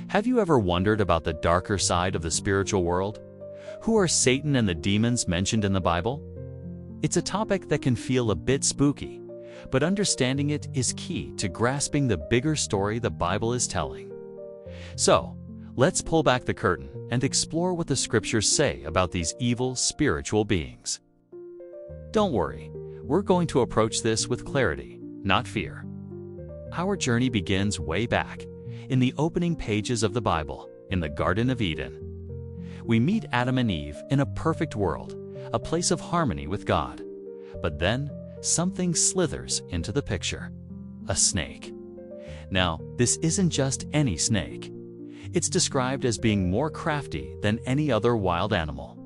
Have you ever wondered about the darker side of the spiritual world? Who are Satan and the demons mentioned in the Bible? It's a topic that can feel a bit spooky, but understanding it is key to grasping the bigger story the Bible is telling. So, let's pull back the curtain and explore what the scriptures say about these evil spiritual beings. Don't worry, we're going to approach this with clarity, not fear. Our journey begins way back, in the opening pages of the Bible, in the Garden of Eden. We meet Adam and Eve in a perfect world, a place of harmony with God. But then, something slithers into the picture: a snake. Now, this isn't just any snake. It's described as being more crafty than any other wild animal.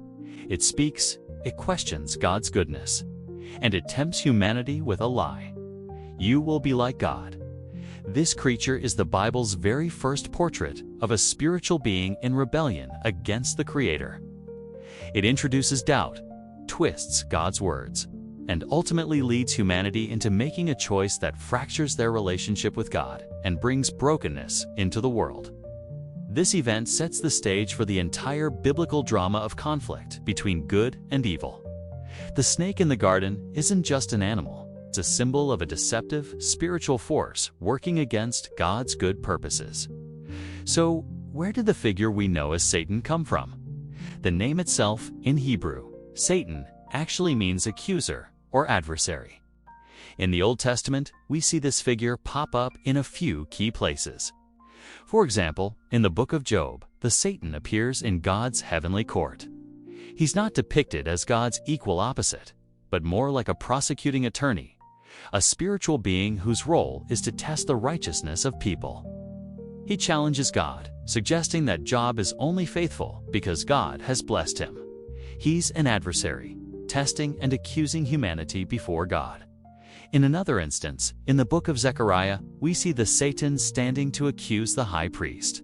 It speaks, it questions God's goodness, and it tempts humanity with a lie. You will be like God. This creature is the Bible's very first portrait of a spiritual being in rebellion against the Creator. It introduces doubt, twists God's words, and ultimately leads humanity into making a choice that fractures their relationship with God and brings brokenness into the world. This event sets the stage for the entire biblical drama of conflict between good and evil. The snake in the garden isn't just an animal. It's a symbol of a deceptive, spiritual force working against God's good purposes. So, where did the figure we know as Satan come from? The name itself, in Hebrew, Satan, actually means accuser or adversary. In the Old Testament, we see this figure pop up in a few key places. For example, in the book of Job, the Satan appears in God's heavenly court. He's not depicted as God's equal opposite, but more like a prosecuting attorney, a spiritual being whose role is to test the righteousness of people. He challenges God, suggesting that Job is only faithful because God has blessed him. He's an adversary, testing and accusing humanity before God. In another instance, in the book of Zechariah, we see the Satan standing to accuse the high priest.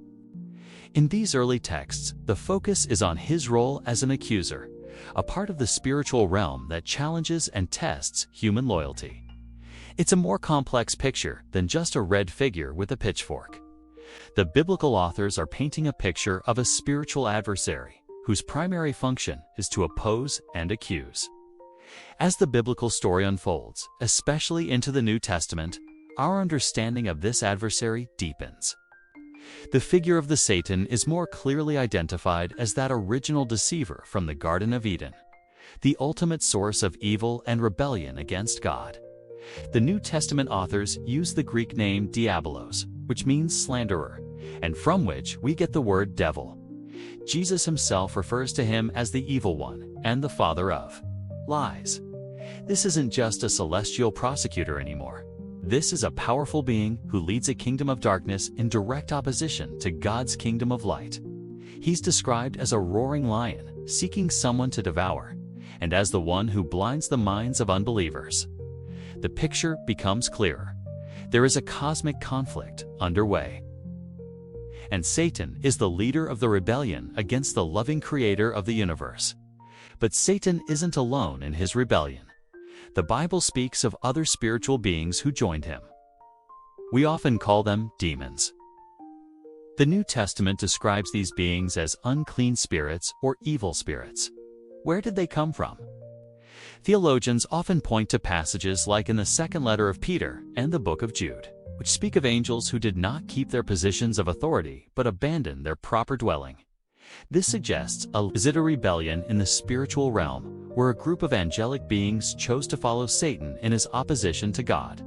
In these early texts, the focus is on his role as an accuser, a part of the spiritual realm that challenges and tests human loyalty. It's a more complex picture than just a red figure with a pitchfork. The biblical authors are painting a picture of a spiritual adversary whose primary function is to oppose and accuse. As the biblical story unfolds, especially into the New Testament, our understanding of this adversary deepens. The figure of the Satan is more clearly identified as that original deceiver from the Garden of Eden, the ultimate source of evil and rebellion against God. The New Testament authors use the Greek name diabolos, which means slanderer, and from which we get the word devil. Jesus himself refers to him as the evil one and the father of lies. This isn't just a celestial prosecutor anymore. This is a powerful being who leads a kingdom of darkness in direct opposition to God's kingdom of light. He's described as a roaring lion, seeking someone to devour, and as the one who blinds the minds of unbelievers. The picture becomes clearer. There is a cosmic conflict underway. And Satan is the leader of the rebellion against the loving creator of the universe. But Satan isn't alone in his rebellion. The Bible speaks of other spiritual beings who joined him. We often call them demons. The New Testament describes these beings as unclean spirits or evil spirits. Where did they come from? Theologians often point to passages like in the second letter of Peter and the book of Jude, which speak of angels who did not keep their positions of authority but abandoned their proper dwelling. This suggests a rebellion in the spiritual realm where a group of angelic beings chose to follow Satan in his opposition to God.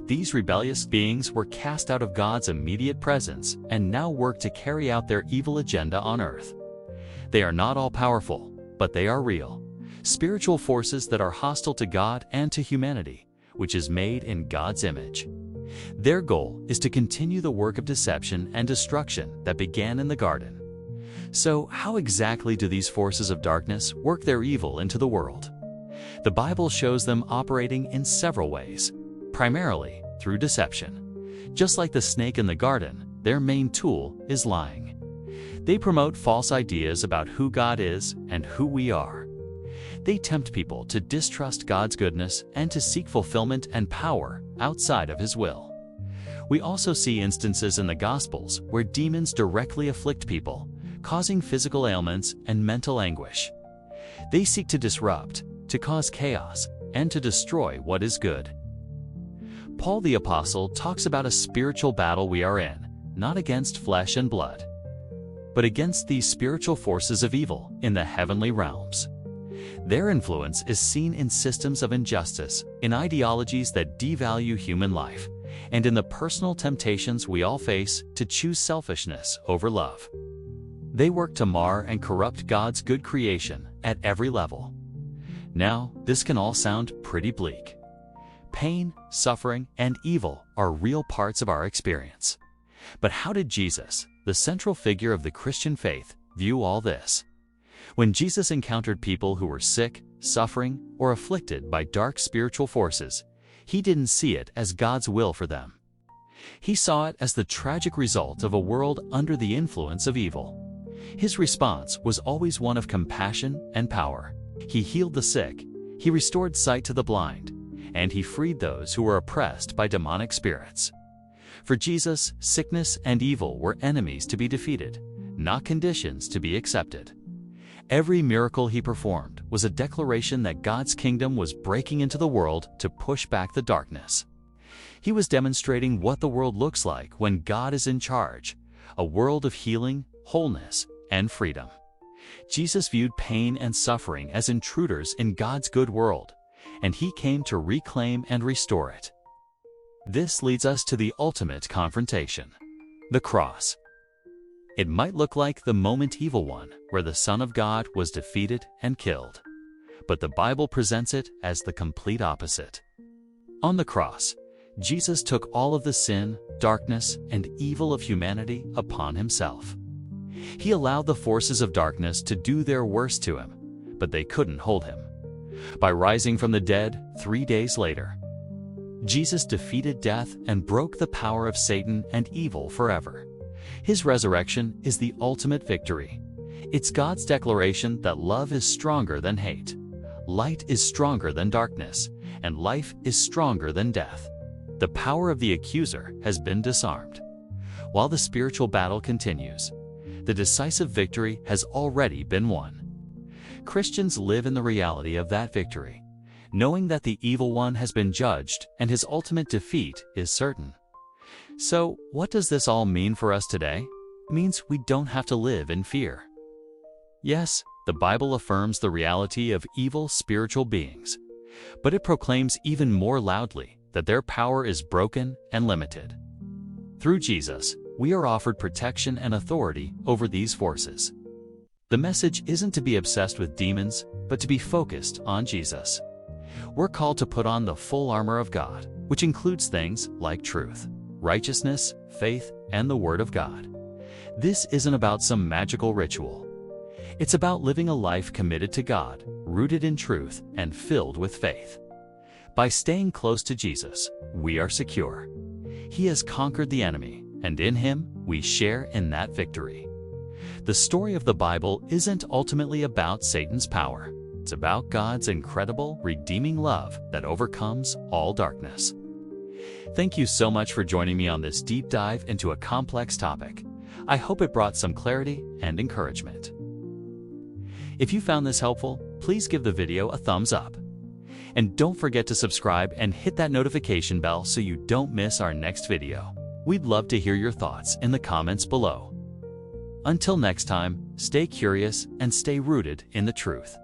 These rebellious beings were cast out of God's immediate presence and now work to carry out their evil agenda on earth. They are not all-powerful, but they are real. Spiritual forces that are hostile to God and to humanity, which is made in God's image. Their goal is to continue the work of deception and destruction that began in the garden. So, how exactly do these forces of darkness work their evil into the world? The Bible shows them operating in several ways, primarily through deception. Just like the snake in the garden, their main tool is lying. They promote false ideas about who God is and who we are. They tempt people to distrust God's goodness and to seek fulfillment and power outside of His will. We also see instances in the Gospels where demons directly afflict people, causing physical ailments and mental anguish. They seek to disrupt, to cause chaos, and to destroy what is good. Paul the Apostle talks about a spiritual battle we are in, not against flesh and blood, but against these spiritual forces of evil in the heavenly realms. Their influence is seen in systems of injustice, in ideologies that devalue human life, and in the personal temptations we all face to choose selfishness over love. They work to mar and corrupt God's good creation at every level. Now, this can all sound pretty bleak. Pain, suffering, and evil are real parts of our experience. But how did Jesus, the central figure of the Christian faith, view all this? When Jesus encountered people who were sick, suffering, or afflicted by dark spiritual forces, he didn't see it as God's will for them. He saw it as the tragic result of a world under the influence of evil. His response was always one of compassion and power. He healed the sick, he restored sight to the blind, and he freed those who were oppressed by demonic spirits. For Jesus, sickness and evil were enemies to be defeated, not conditions to be accepted. Every miracle he performed was a declaration that God's kingdom was breaking into the world to push back the darkness. He was demonstrating what the world looks like when God is in charge, a world of healing, wholeness, and freedom. Jesus viewed pain and suffering as intruders in God's good world, and he came to reclaim and restore it. This leads us to the ultimate confrontation, the cross. It might look like the moment evil one, where the Son of God was defeated and killed, but the Bible presents it as the complete opposite. On the cross, Jesus took all of the sin, darkness, and evil of humanity upon himself. He allowed the forces of darkness to do their worst to him, but they couldn't hold him. By rising from the dead 3 days later, Jesus defeated death and broke the power of Satan and evil forever. His resurrection is the ultimate victory. It's God's declaration that love is stronger than hate, light is stronger than darkness, and life is stronger than death. The power of the accuser has been disarmed. While the spiritual battle continues, the decisive victory has already been won. Christians live in the reality of that victory, knowing that the evil one has been judged and his ultimate defeat is certain. So, what does this all mean for us today? It means we don't have to live in fear. Yes, the Bible affirms the reality of evil spiritual beings, but it proclaims even more loudly that their power is broken and limited. Through Jesus, we are offered protection and authority over these forces. The message isn't to be obsessed with demons, but to be focused on Jesus. We're called to put on the full armor of God, which includes things like truth, righteousness, faith, and the Word of God. This isn't about some magical ritual. It's about living a life committed to God, rooted in truth, and filled with faith. By staying close to Jesus, we are secure. He has conquered the enemy, and in him, we share in that victory. The story of the Bible isn't ultimately about Satan's power. It's about God's incredible, redeeming love that overcomes all darkness. Thank you so much for joining me on this deep dive into a complex topic. I hope it brought some clarity and encouragement. If you found this helpful, please give the video a thumbs up. And don't forget to subscribe and hit that notification bell so you don't miss our next video. We'd love to hear your thoughts in the comments below. Until next time, stay curious and stay rooted in the truth.